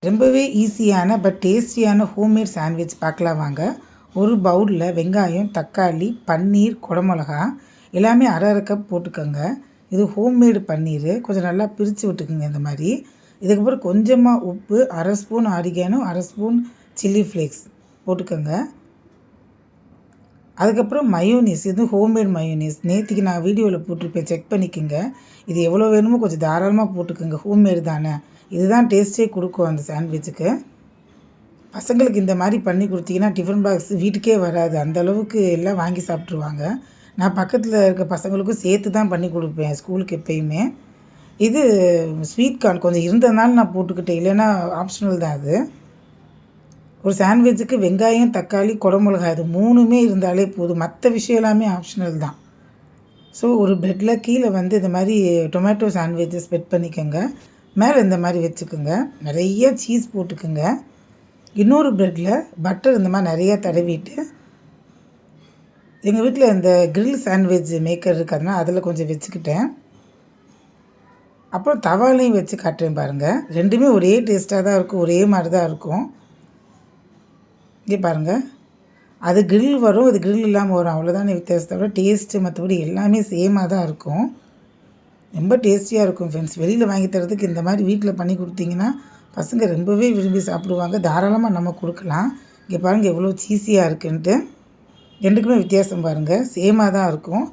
ரொம்பவே ஈஸியான பட் டேஸ்டியான ஹோம்மேட் சாண்ட்விச் பார்க்கலாம் வாங்க. ஒரு பவுலில் வெங்காயம், தக்காளி, பன்னீர், குடமிளகா எல்லாமே அரை அரை கப் போட்டுக்கோங்க. இது ஹோம்மேடு பன்னீர். கொஞ்சம் நல்லா பிரித்து விட்டுக்குங்க இந்த மாதிரி. இதுக்கப்புறம் கொஞ்சமாக உப்பு, அரை ஸ்பூன் ஆரிகானோ, அரை ஸ்பூன் சில்லி ஃப்ளேக்ஸ் போட்டுக்கோங்க. அதுக்கப்புறம் மயோனீஸ், இது ஹோம்மேட் மயோனீஸ். நேற்றுக்கு நான் வீடியோவில் போட்டிருப்பேன், செக் பண்ணிக்கோங்க. இது எவ்வளோ வேணுமோ கொஞ்சம் தாராளமாக போட்டுக்கோங்க, ஹோம்மேடு தானே. இதுதான் டேஸ்ட்டே கொடுக்கும் அந்த சாண்ட்விச்சுக்கு. பசங்களுக்கு இந்த மாதிரி பண்ணி கொடுத்தீங்கன்னா டிஃபன் பாக்ஸ் வீட்டுக்கே வராது, அந்தளவுக்கு எல்லாம் வாங்கி சாப்பிட்ருவாங்க. நான் பக்கத்தில் இருக்க பசங்களுக்கும் சேர்த்து தான் பண்ணி கொடுப்பேன் ஸ்கூலுக்கு எப்பயுமே. இது ஸ்வீட் கார்ன் கொஞ்சம் இருந்ததுனால நான் போட்டுக்கிட்டேன், இல்லைன்னா ஆப்ஷனல் தான் அது. ஒரு சாண்ட்விச்சுக்கு வெங்காயம், தக்காளி, குடமிளகாய் இது 3மே இருந்தாலே போதும், மற்ற விஷயம் எல்லாமே ஆப்ஷனல் தான். ஸோ ஒரு ப்ரெட்டில் கீழே இந்த மாதிரி டொமேட்டோ சாண்ட்விச்சை ஸ்ப்ரெட் பண்ணிக்கோங்க. மேலே இந்த மாதிரி வச்சுக்கோங்க. நிறைய சீஸ் போட்டுக்கோங்க. இன்னொரு ப்ரெட்டில் பட்டர் இந்த மாதிரி நிறையா தடவிட்டு, எங்கள் வீட்டில் இந்த கிரில் சாண்ட்விச் மேக்கர் இருக்காதுன்னா அதில் கொஞ்சம் வச்சுக்கிட்டேன். அப்புறம் தவாலையும் வச்சு காட்டுறேன் பாருங்கள். ரெண்டுமே ஒரே டேஸ்ட்டாக தான் இருக்கும், ஒரே மாதிரி தான் இருக்கும். இங்கே பாருங்கள், அது கிரில் வரும், இது கிரில் இல்லாமல் வரும், அவ்வளோதானே வித்தியாசத்தை விட டேஸ்ட்டு மற்றபடி எல்லாமே சேமாக தான் இருக்கும். ரொம்ப டேஸ்டியாக இருக்கும் ஃப்ரெண்ட்ஸ். வெளியில் வாங்கி தரதுக்கு இந்த மாதிரி வீட்டில் பண்ணி கொடுத்தீங்கன்னா பசங்க ரொம்பவே விரும்பி சாப்பிடுவாங்க. தாராளமாக நம்ம கொடுக்கலாம். இங்கே பாருங்கள் எவ்வளோ சீஸியாக இருக்குன்ட்டு. ரெண்டுக்குமே வித்தியாசம் பாருங்கள், சேமாக தான் இருக்கும்.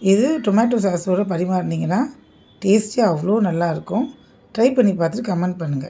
இது டொமேட்டோ சாஸோடு பரிமாறினீங்கன்னா டேஸ்டியாக அவ்வளோ நல்லாயிருக்கும். ட்ரை பண்ணி பார்த்துட்டு கமெண்ட் பண்ணுங்கள்.